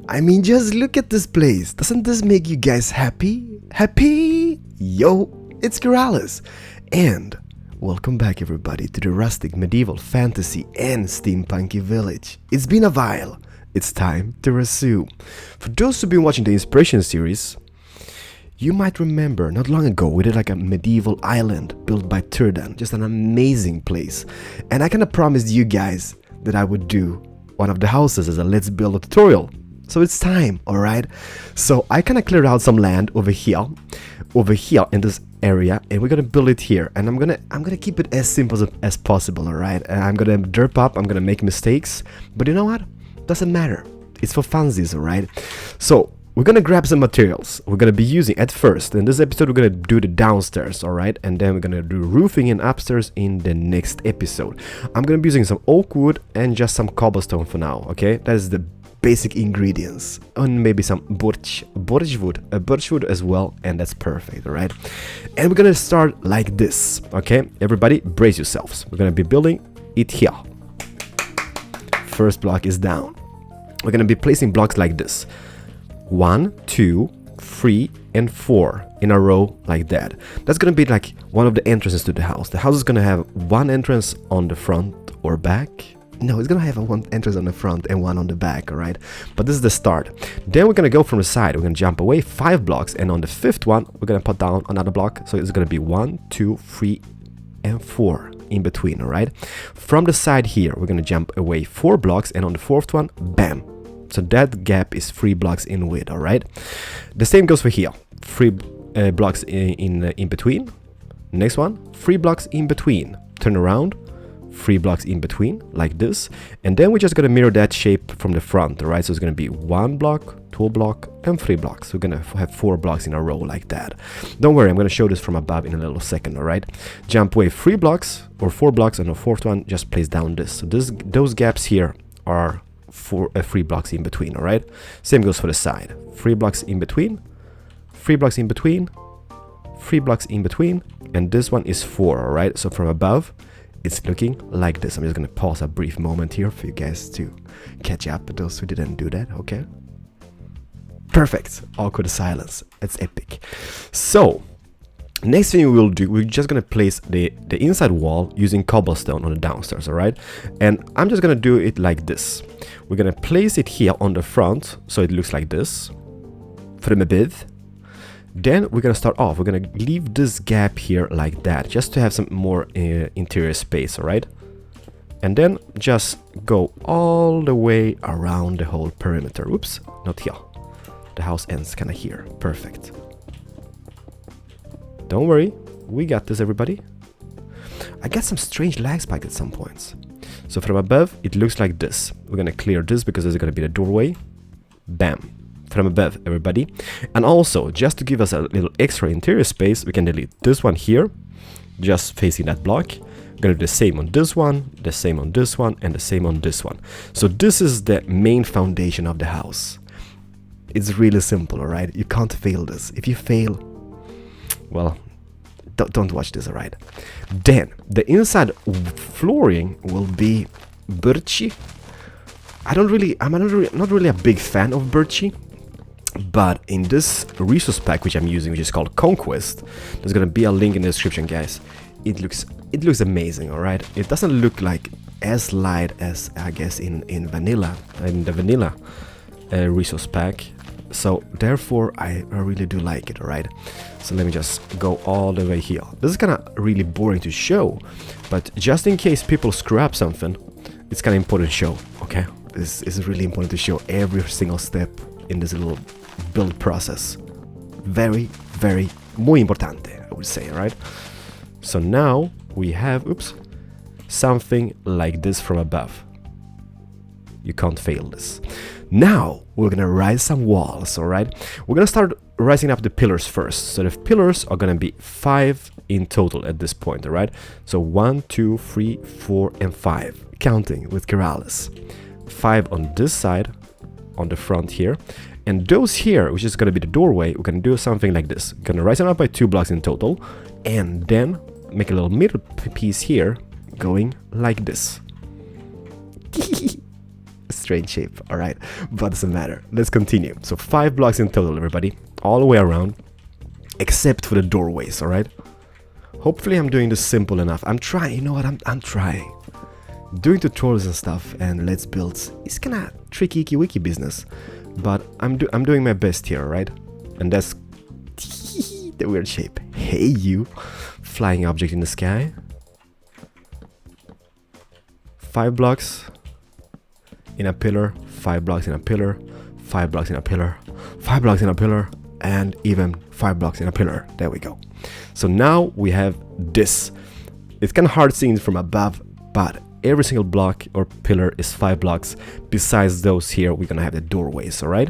I mean, just look at this place. Doesn't this make you guys happy? Happy? Yo, it's Corrales. And welcome back, everybody, to the rustic, medieval, fantasy, and steampunky village. It's been a while. It's time to resume. For those who've been watching the Inspiration series, you might remember not long ago we did like a medieval island built by Turdan. Just an amazing place. And I kind of promised you guys that I would do one of the houses as a let's build a tutorial. So it's time, alright? So I kind of cleared out some land over here in this area, and we're gonna build it here. And I'm gonna keep it as simple as possible, alright? And I'm gonna derp up, I'm gonna make mistakes, but you know what? Doesn't matter. It's for funsies, alright? So we're gonna grab some materials. We're gonna be using at first. In this episode, we're gonna do the downstairs, alright? And then we're gonna do roofing and upstairs in the next episode. I'm gonna be using some oak wood and just some cobblestone for now, okay? That is the basic ingredients, and maybe some birch wood as well, and that's perfect, alright? And we're gonna start like this, okay? Everybody brace yourselves. We're gonna be building it here. First block is down. We're gonna be placing blocks like this: 1, 2, 3, and 4 in a row like that. That's gonna be like one of the entrances to the house. The house is gonna have one entrance on the front or back. No, it's gonna have one entrance on the front and one on the back, alright? But this is the start. Then we're gonna go from the side. We're gonna jump away 5 blocks, and on the 5th one, we're gonna put down another block. So it's gonna be 1, 2, 3, and 4 in between, alright? From the side here, we're gonna jump away 4 blocks, and on the 4th one, bam! So that gap is 3 blocks in width, alright? The same goes for here. 3 blocks in between. Next one, 3 blocks in between. Turn around. 3 blocks in between, like this, and then we're just gonna mirror that shape from the front, right? So it's gonna be 1 block, 2 block, and 3 blocks. We're gonna have 4 blocks in a row like that. Don't worry, I'm gonna show this from above in a little second, all right? Jump away 3 blocks or 4 blocks, and the 4th one, just place down this. So those gaps here are 3 blocks in between, all right? Same goes for the side. 3 blocks in between, 3 blocks in between, 3 blocks in between, and this one is 4, all right? So from above, it's looking like this. I'm just gonna pause a brief moment here for you guys to catch up, those who didn't do that, okay? Perfect. Awkward silence. It's epic. So, next thing we will do, we're just gonna place the inside wall using cobblestone on the downstairs, alright? And I'm just gonna do it like this. We're gonna place it here on the front, so it looks like this. From above. Then we're gonna start off, we're gonna leave this gap here like that, just to have some more interior space, alright? And then just go all the way around the whole perimeter. Oops, not here. The house ends kinda here. Perfect. Don't worry, we got this, everybody. I got some strange lag spike at some points. So from above, it looks like this. We're gonna clear this because this is gonna be the doorway. Bam. From above, everybody. And also, just to give us a little extra interior space, we can delete this one here, just facing that block. We're gonna do the same on this one, the same on this one, and the same on this one. So this is the main foundation of the house. It's really simple, alright? You can't fail this. If you fail, well, don't watch this, alright? Then, the inside flooring will be birchy. I'm not really a big fan of birchy. But in this resource pack which I'm using, which is called Conquest, there's gonna be a link in the description, guys. It looks amazing, alright? It doesn't look like as light as I guess in the vanilla resource pack. So therefore I really do like it, alright? So let me just go all the way here. This is kinda really boring to show, but just in case people screw up something, it's kinda important to show, okay? This is really important to show every single step in this little build process. Very, very muy importante, I would say, right? So now we have, something like this from above. You can't fail this. Now we're gonna rise some walls, alright? We're gonna start rising up the pillars first. So the pillars are gonna be 5 in total at this point, alright? So 1, 2, 3, 4, and 5. Counting with Corrales. 5 on this side, on the front here. And those here, which is going to be the doorway, we're going to do something like this. We're going to rise them up by 2 blocks in total. And then make a little middle piece here, going like this. strange shape, all right, but doesn't matter. Let's continue. So 5 blocks in total, everybody, all the way around, except for the doorways, all right. Hopefully I'm doing this simple enough. I'm trying, you know what, I'm trying. Doing tutorials and stuff and let's build is kind of tricky icky wiki business, but I'm doing my best here, right? And that's the weird shape. Hey you, flying object in the sky. 5 blocks in a pillar, 5 blocks in a pillar, 5 blocks in a pillar, 5 blocks in a pillar, and even 5 blocks in a pillar. There we go. So now we have this. It's kind of hard seeing from above, but every single block or pillar is 5 blocks. Besides those here, we're gonna have the doorways, all right?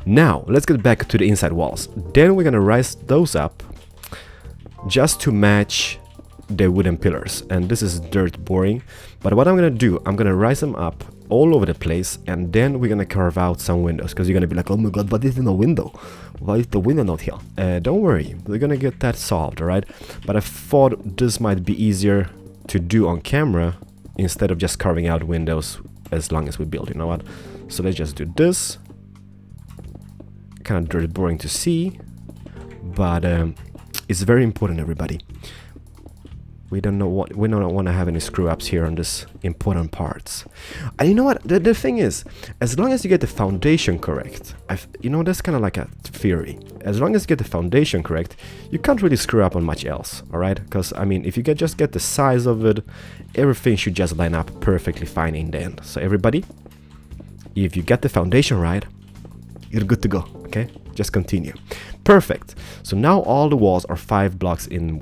Now, let's get back to the inside walls. Then we're gonna rise those up just to match the wooden pillars. And this is dirt boring, but what I'm gonna do, I'm gonna rise them up all over the place, and then we're gonna carve out some windows, because you're gonna be like, oh my god, but this is no window. Why is the window not here? Don't worry, we're gonna get that solved, all right? But I thought this might be easier to do on camera instead of just carving out windows as long as we build, you know what? So let's just do this. Kind of dirt boring to see, but it's very important, everybody. We don't want to have any screw ups here on this important parts. And you know what? The thing is, as long as you get the foundation correct, you know, that's kind of like a theory. As long as you get the foundation correct, you can't really screw up on much else, all right? Because I mean, if you just get the size of it, everything should just line up perfectly fine in the end. So everybody, if you get the foundation right, you're good to go. Okay, just continue. Perfect. So now all the walls are 5 blocks in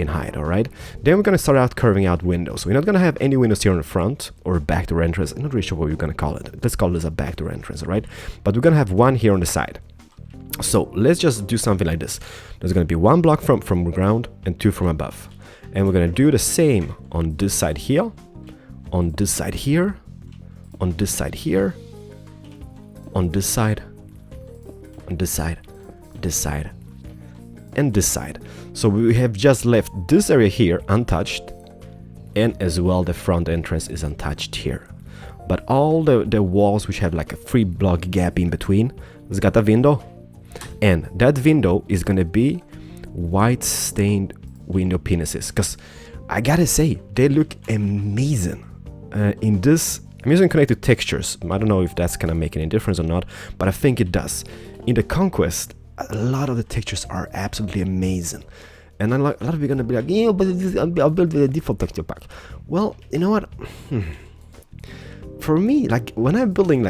height, all right? Then we're gonna start out curving out windows. We're not gonna have any windows here on the front or backdoor entrance. I'm not really sure what we're gonna call it. Let's call this a backdoor entrance, all right? But we're gonna have one here on the side. So let's just do something like this. There's gonna be 1 block from the ground and 2 from above. And we're gonna do the same on this side here, on this side here, on this side here, on this side, on this side, this side, and this side. So we have just left this area here untouched, and as well the front entrance is untouched here. But all the walls which have like a 3 block gap in between, it's got a window, and that window is gonna be white stained window penises, because I gotta say they look amazing. In this, I'm using connected textures. I don't know if that's gonna make any difference or not, but I think it does. In the Conquest, a lot of the textures are absolutely amazing, and a lot of you are gonna be like, yeah, but I'll build with a default texture pack. Well, you know what? For me, like when I'm building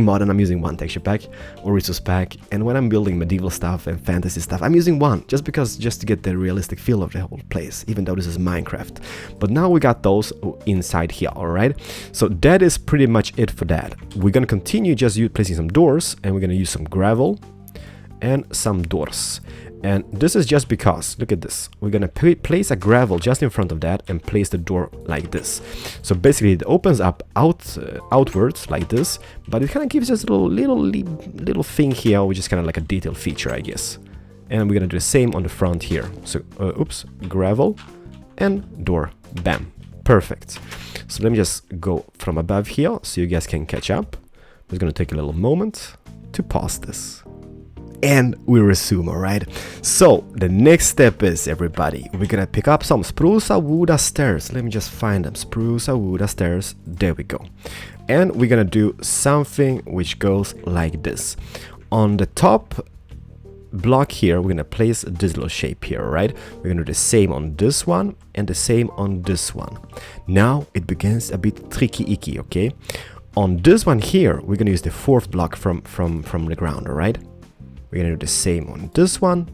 modern, I'm using one texture pack or resource pack, and when I'm building medieval stuff and fantasy stuff, I'm using one, just to get the realistic feel of the whole place, even though this is Minecraft. But now we got those inside here, all right? So that is pretty much it for that. We're gonna continue just placing some doors, and we're gonna use some gravel and some doors. And this is just because, look at this, we're gonna place a gravel just in front of that and place the door like this. So basically it opens up outwards like this, but it kind of gives us a little thing here, which is kind of like a detail feature, I guess. And we're gonna do the same on the front here. So oops, gravel and door, bam, perfect. So let me just go from above here so you guys can catch up. It's gonna take a little moment to pause this. And we resume, alright? So, the next step is, everybody, we're gonna pick up some spruce wood stairs. Let me just find them. Spruce wood stairs. There we go. And we're gonna do something which goes like this. On the top block here, we're gonna place this little shape here, right? We're gonna do the same on this one and the same on this one. Now, it begins a bit tricky-icky, okay? On this one here, we're gonna use the 4th block from the ground, alright? We're gonna do the same on this one,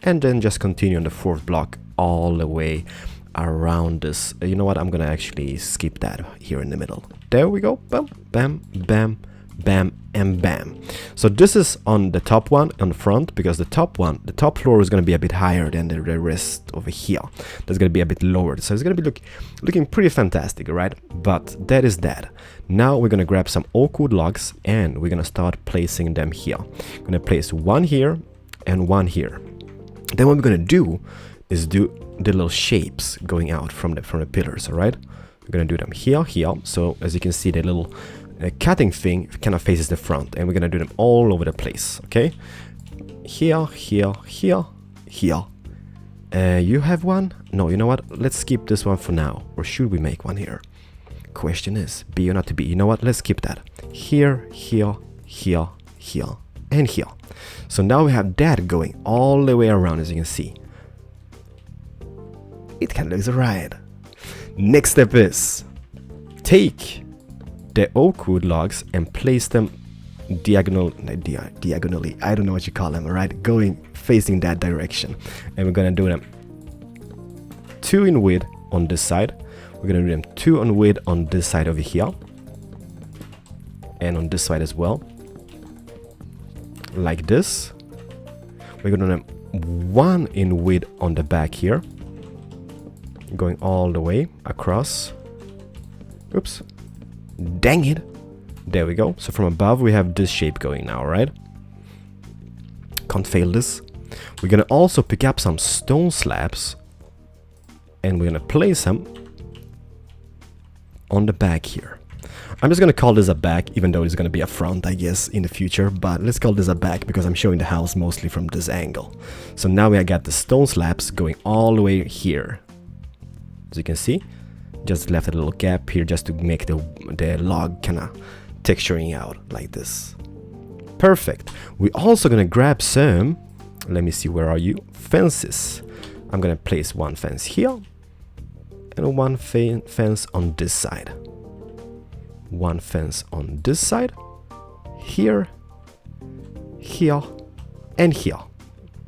and then just continue on the 4th block all the way around this. You know what? I'm gonna actually skip that here in the middle. There we go. Bam, bam, bam, bam, and bam. So this is on the top one on the front, because the top floor is gonna be a bit higher than the rest over here. That's gonna be a bit lower, so it's gonna be looking pretty fantastic, right? But that is that. Now we're gonna grab some oak wood logs and we're gonna start placing them here. I'm gonna place one here and one here. Then what we're gonna do is do the little shapes going out from the pillars, all right? We're gonna do them here. So as you can see, the little cutting thing kind of faces the front, and we're gonna do them all over the place. Okay, here, here, here, here. You have one? No, you know what? Let's skip this one for now. Or should we make one here? Question is, be or not to be. You know what? Let's skip that. Here, here, here, here, and here. So now we have that going all the way around, as you can see. It kind of looks right. Next step is take the oak wood logs and place them diagonally. I don't know what you call them, alright? Going facing that direction. And we're gonna do them 2 in width on this side. We're gonna do them 2 on width on this side over here. And on this side as well. Like this. We're gonna do them 1 in width on the back here. Going all the way across. Oops. Dang it. There we go. So from above we have this shape going now, right? Can't fail this. We're gonna also pick up some stone slabs and we're gonna place them on the back here. I'm just gonna call this a back, even though it's gonna be a front, I guess, in the future, but let's call this a back because I'm showing the house mostly from this angle. So now we got the stone slabs going all the way here. As you can see, just left a little gap here just to make the log kind of texturing out like this. Perfect. We're also gonna grab some, let me see, where are you? Fences. I'm gonna place one fence here and one fence on this side. One fence on this side, here, here, and here.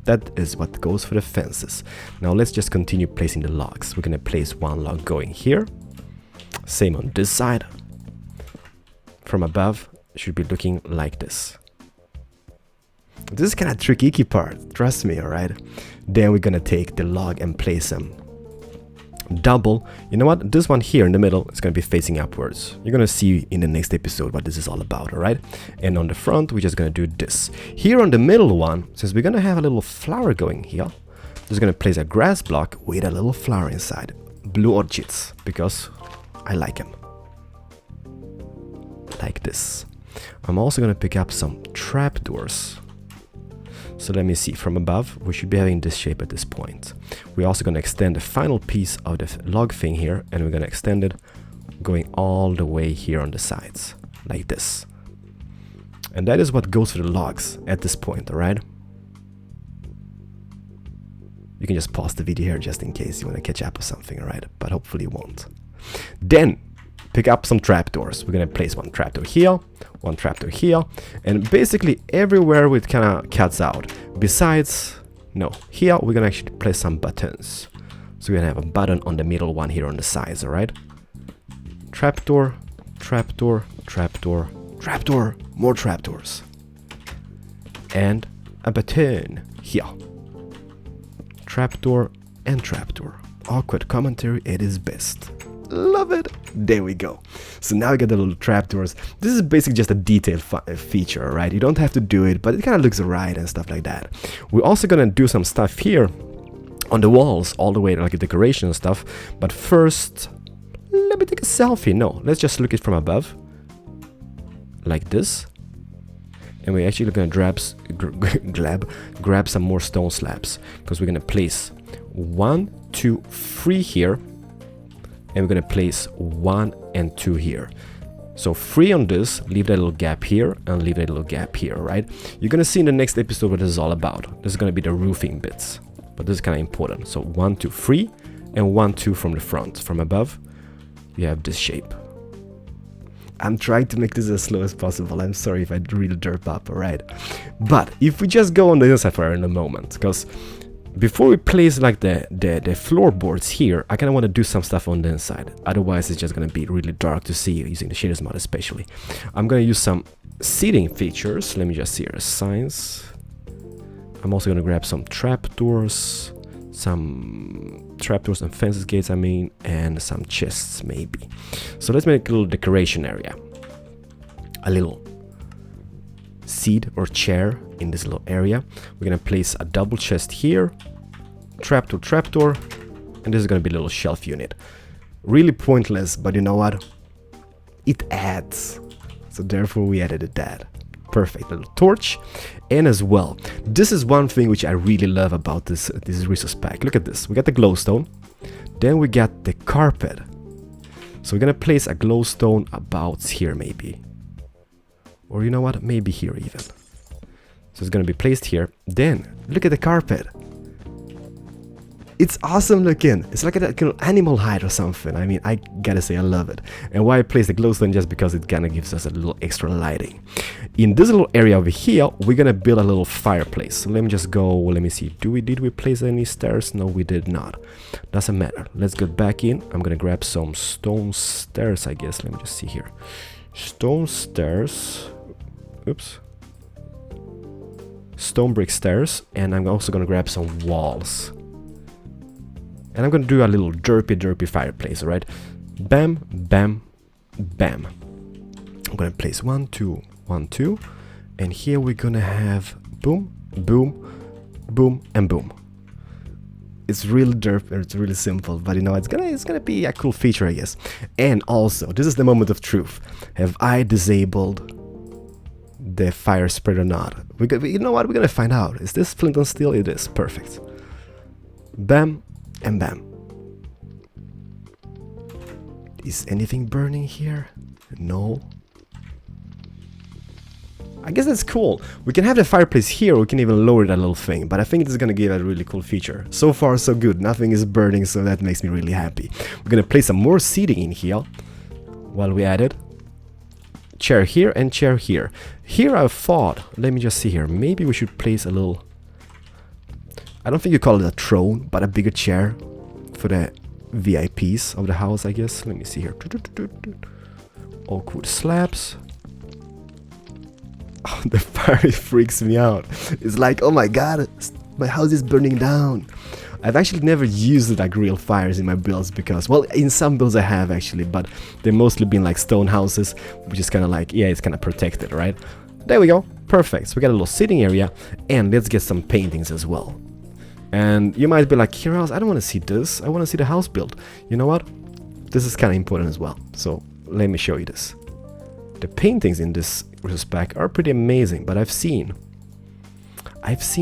That is what goes for the fences. Now let's just continue placing the logs. We're gonna place one log going here. Same on this side. From above, it should be looking like this. This is kind of tricky part, trust me, alright? Then we're gonna take the log and place them double. You know what? This one here in the middle is gonna be facing upwards. You're gonna see in the next episode what this is all about, alright? And on the front, we're just gonna do this. Here on the middle one, since we're gonna have a little flower going here, just gonna place a grass block with a little flower inside. Blue orchids, because I like them. Like this. I'm also gonna pick up some trapdoors. So let me see, from above, we should be having this shape at this point. We're also gonna extend the final piece of the log thing here, and we're gonna extend it going all the way here on the sides, like this. And that is what goes for the logs at this point, alright? You can just pause the video here just in case you wanna catch up or something, alright? But hopefully you won't. Then, pick up some trapdoors. We're gonna place one trapdoor here, one trapdoor here, and basically everywhere it kind of cuts out. Besides, no, here we're gonna actually place some buttons. So we're gonna have a button on the middle one here on the sides, alright? Trapdoor, trapdoor, trapdoor, trapdoor, more trapdoors. And a button here. Trapdoor and trapdoor. Awkward commentary at its best. Love it. There we go. So now we got the little trapdoors. This is basically just a detail feature, right? You don't have to do it, but it kind of looks right and stuff like that. We're also gonna do some stuff here on the walls, all the way like a decoration and stuff. But first, let me take a selfie. No, let's just look it from above, like this. And we're actually gonna grab some more stone slabs, because we're gonna place 1, 2, 3 here. And we're gonna place 1 and 2 here. So 3 on this, leave that little gap here, and leave that little gap here, right? You're gonna see in the next episode what this is all about. This is gonna be the roofing bits, but this is kind of important. So 1, 2, 3, and 1, 2 from the front. From above, you have this shape. I'm trying to make this as slow as possible. I'm sorry if I really derp up, alright? But if we just go on the inside for a moment, because before we place like the floorboards here, I kind of want to do some stuff on the inside. Otherwise, it's just going to be really dark to see using the shaders mod especially. I'm going to use some seating features. Let me just see here. Signs. I'm also going to grab some trapdoors. Some trapdoors and fences gates, I mean. And some chests, maybe. So let's make a little decoration area. A little seat or chair in this little area. We're gonna place a double chest here, trapdoor, and this is gonna be a little shelf unit. Really pointless, but you know what? It adds So therefore we added that. Perfect, little torch. And as well, this is one thing which I really love about this resource pack. Look at this. We got the glowstone. Then we got the carpet. So we're gonna place a glowstone about here maybe. Or you know what? Maybe here even. So it's gonna be placed here. Then look at the carpet. It's awesome looking. It's like a kind of animal hide or something. I mean, I gotta say I love it. And why I place the glowstone, just because it kind of gives us a little extra lighting. In this little area over here, we're gonna build a little fireplace. So let me just go, let me see. Did we place any stairs? No, we did not. Doesn't matter. Let's get back in. I'm gonna grab some stone stairs, I guess. Let me just see here. Stone stairs. Oops. Stone brick stairs. And I'm also gonna grab some walls. And I'm gonna do a little derpy fireplace, alright? Bam, bam, bam. I'm gonna place 1, 2, 1, 2. And here we're gonna have boom, boom, boom, and boom. It's really derp, it's really simple, but you know, it's gonna be a cool feature, I guess. And also, this is the moment of truth. Have I disabled the fire spread or not? You know what? We're gonna find out. Is this flint and steel? It is. Perfect. Bam. And bam. Is anything burning here? No. I guess that's cool. We can have the fireplace here, we can even lower that little thing, but I think this is gonna give a really cool feature. So far so good, nothing is burning, so that makes me really happy. We're gonna place some more seating in here while we added chair here and chair here. Here I thought, let me just see here, maybe we should place a little, I don't think you call it a throne, but a bigger chair for the VIPs of the house, I guess. Let me see here. Awkward slabs. Oh, the fire freaks me out. It's like, oh my god, my house is burning down. I've actually never used like real fires in my builds because, well, in some builds I have actually, but they've mostly been like stone houses, which is kind of like, yeah, it's kind of protected, right? There we go. Perfect. So we got a little sitting area, and let's get some paintings as well. And you might be like, Heroes, I don't want to see this. I want to see the house build. You know what? This is kind of important as well. So let me show you this. The paintings in this resource pack are pretty amazing, but I've seen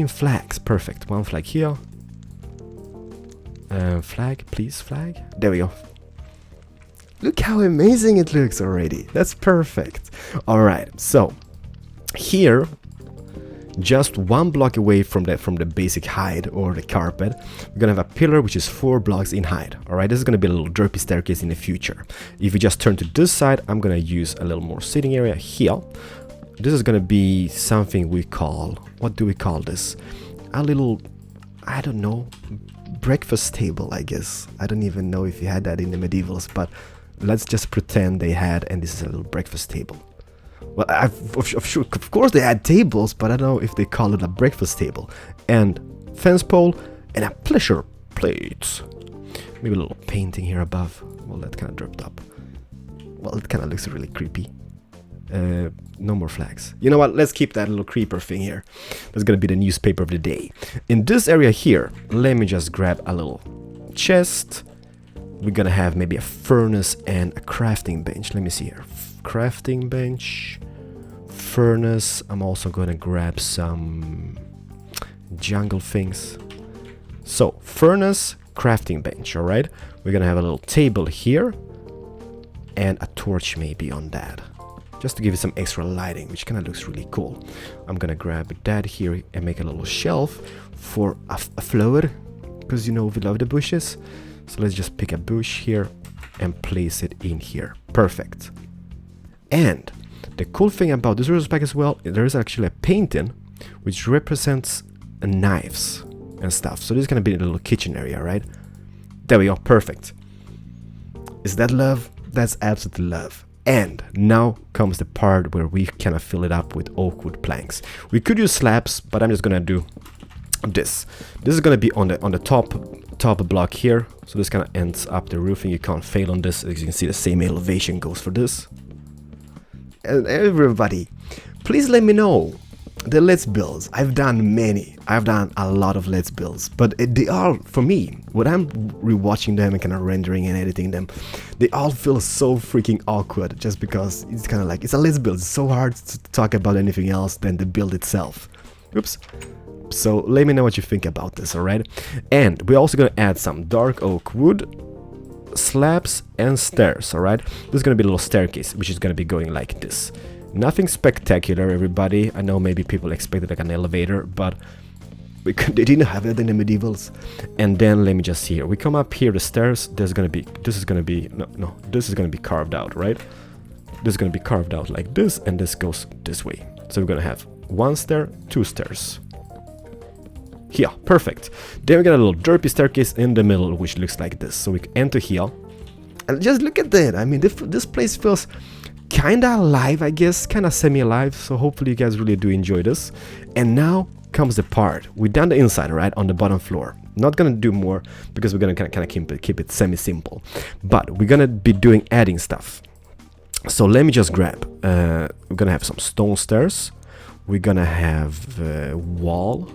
flags. Perfect. One flag here. Flag, please, flag. There we go. Look how amazing it looks already. That's perfect. All right. So here, just one block away from the basic hide or the carpet, we're gonna have a pillar which is 4 blocks in height. All right, this is gonna be a little derpy staircase in the future. If you just turn to this side, I'm gonna use a little more sitting area here. This is gonna be something we call, what do we call this? A little, I don't know, breakfast table, I guess. I don't even know if you had that in the medievals, but let's just pretend they had, and this is a little breakfast table. Well, of course they had tables, but I don't know if they call it a breakfast table. And fence pole and a pleasure plate. Maybe a little painting here above. Well, that kind of dropped up. Well, it kind of looks really creepy. No more flags. You know what? Let's keep that little creeper thing here. That's gonna be the newspaper of the day. In this area here, let me just grab a little chest. We're gonna have maybe a furnace and a crafting bench. Let me see here. Crafting bench, furnace. I'm also gonna grab some jungle things. So furnace, crafting bench. All right, we're gonna have a little table here and a torch maybe on that, just to give it some extra lighting, which kind of looks really cool. I'm gonna grab that here and make a little shelf for a flower, because you know we love the bushes. So let's just pick a bush here and place it in here. Perfect. And the cool thing about this resource pack as well, there is actually a painting which represents knives and stuff. So this is gonna be a little kitchen area, right? There we go, perfect. Is that love? That's absolutely love. And now comes the part where we kind of fill it up with oak wood planks. We could use slabs, but I'm just gonna do this. This is gonna be on the top block here. So this kind of ends up the roofing. You can't fail on this. As you can see, the same elevation goes for this. And everybody, please let me know the Let's Builds, I've done many. I've done a lot of Let's Builds, but they all, for me, when I'm rewatching them and kind of rendering and editing them, they all feel so freaking awkward just because it's kind of like, it's a Let's Build. It's so hard to talk about anything else than the build itself. Oops. So let me know what you think about this, alright? And we're also going to add some dark oak wood, slabs, and stairs, alright? There's going to be a little staircase, which is going to be going like this. Nothing spectacular, everybody. I know maybe people expected like an elevator, but they didn't have it in the medievals. And then let me just see here. We come up here, the stairs. This is gonna be carved out, right? This is gonna be carved out like this, and this goes this way. So we're gonna have 1 stair, 2 stairs. Here, perfect. Then we got a little derpy staircase in the middle, which looks like this. So we enter here, and just look at that. I mean, this place feels kinda alive, I guess, kinda semi-alive, so hopefully you guys really do enjoy this. And now comes the part. We're done the inside, right, on the bottom floor. Not gonna do more because we're gonna kind of keep it semi-simple, but we're gonna be adding stuff. So let me just grab, we're gonna have some stone stairs, we're gonna have a wall,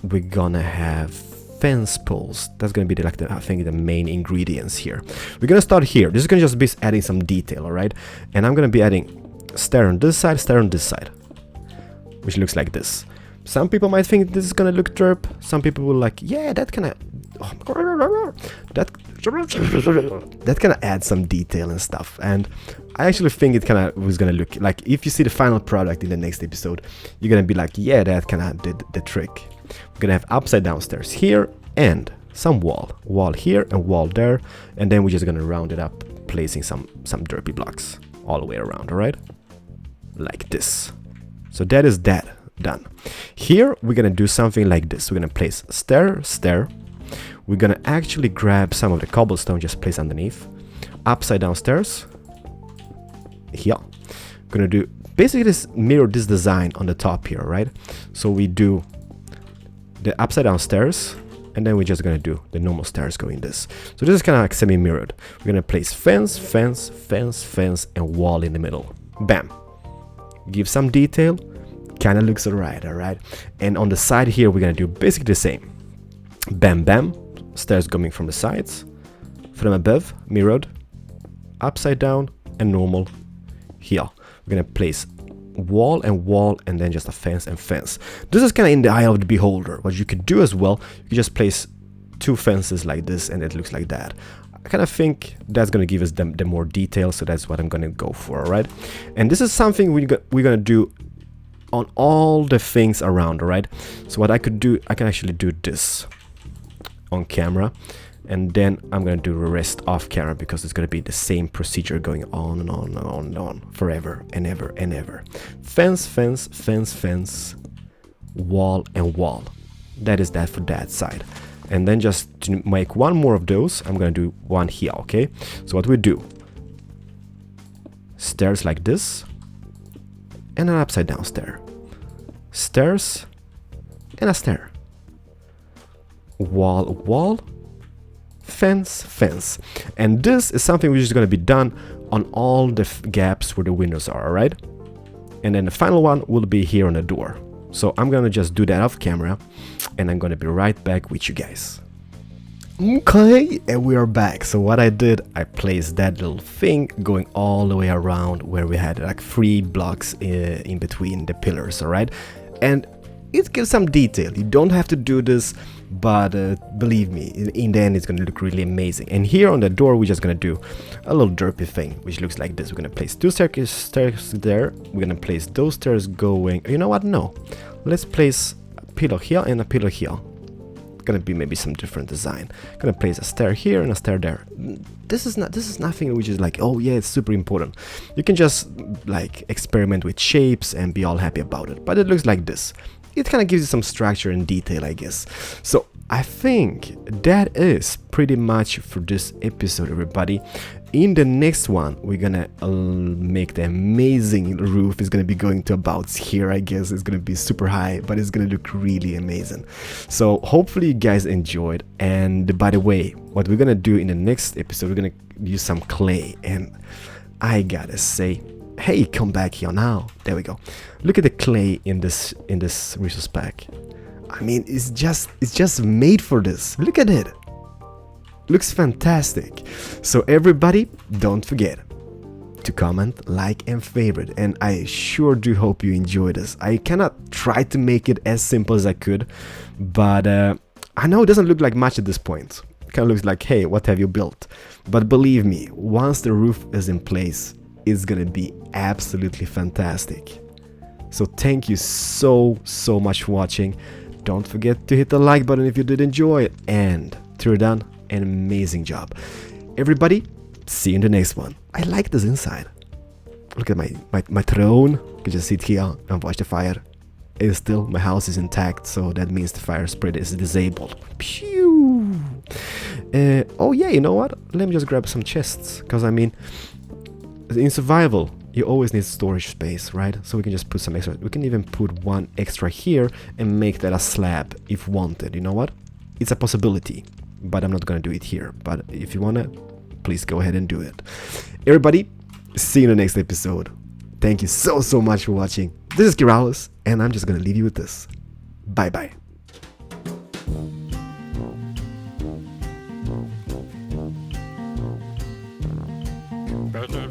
we're gonna have fence poles. That's gonna be I think the main ingredients here. We're gonna start here. This is gonna just be adding some detail, all right? And I'm gonna be adding stair on this side, which looks like this. Some people might think this is gonna look derp. Some people will like, yeah, that kind of add some detail and stuff. And I actually think it kind of was gonna look like, if you see the final product in the next episode, you're gonna be like, yeah, that kind of did the trick. We're gonna have upside down stairs here and some wall here and wall there, and then we're just gonna round it up, placing some derpy blocks all the way around, all right, like this. So that is that done. Here we're gonna do something like this. We're gonna place stair. We're gonna actually grab some of the cobblestone, just place underneath, upside down stairs here. We're gonna do basically mirror this design on the top here, right? So we do the upside down stairs, and then we're just gonna do the normal stairs going this. So this is kind of like semi-mirrored. We're gonna place fence, and wall in the middle. Bam. Give some detail. Kind of looks alright. And on the side here, we're gonna do basically the same. Bam, bam. Stairs coming from the sides, from above, mirrored, upside down, and normal. Here, we're gonna place wall, and then just a fence and fence. This is kind of in the eye of the beholder. What you could do as well, you just place 2 fences like this, and it looks like that. I kind of think that's going to give us the more detail, so that's what I'm going to go for, alright? And this is something we're going to do on all the things around, alright? So what I could do, I can actually do this on camera, and then I'm going to do the rest off camera, because it's going to be the same procedure going on and on and on and on forever and ever and ever. Fence, wall, and wall. That is that for that side. And then just to make one more of those, I'm going to do one here, okay? So what we do, stairs like this, and an upside down stair. Stairs, and a stair. Wall, fence. And this is something which is going to be done on all the gaps where the windows are, alright? And then the final one will be here on the door. So I'm going to just do that off camera, and I'm going to be right back with you guys. Okay, and we are back. So what I did, I placed that little thing going all the way around where we had like 3 blocks in between the pillars, alright? And it gives some detail. You don't have to do this, but believe me, in the end it's going to look really amazing. And here on the door, we're just going to do a little derpy thing, which looks like this. We're going to place 2 stairs there. We're going to place those stairs going, you know what, no, let's place a pillar here and a pillar here. Gonna be maybe some different design. Gonna place a stair here and a stair there. This is nothing which is like, oh yeah, it's super important. You can just like experiment with shapes and be all happy about it. But it looks like this. It kind of gives you some structure and detail, I guess. So I think that is pretty much for this episode, everybody. In the next one, we're gonna make the amazing roof. It's gonna be going to about here, I guess. It's gonna be super high, but it's gonna look really amazing. So hopefully you guys enjoyed. And by the way, what we're gonna do in the next episode, we're gonna use some clay. And I gotta say, Hey, come back here now. There we go. Look at the clay in this resource pack. I mean, it's just made for this. Look at it. Looks fantastic. So everybody, don't forget to comment, like, and favorite. And I sure do hope you enjoy this. I cannot try to make it as simple as I could, but I know it doesn't look like much at this point. It kind of looks like, hey, what have you built? But believe me, once the roof is in place, it's gonna be absolutely fantastic. So thank you so much for watching. Don't forget to hit the like button if you did enjoy it, and till you're done, an amazing job. Everybody, see you in the next one. I like this inside. Look at my throne. You can just sit here and watch the fire. It's still, my house is intact, so that means the fire spread is disabled. Pew! Oh yeah, you know what? Let me just grab some chests, because I mean, in survival, you always need storage space, right? So we can just put some extra. We can even put one extra here and make that a slab if wanted. You know what? It's a possibility, but I'm not gonna do it here. But if you wanna, please go ahead and do it. Everybody, see you in the next episode. Thank you so much for watching. This is Kiralis, and I'm just gonna leave you with this. Bye bye. Better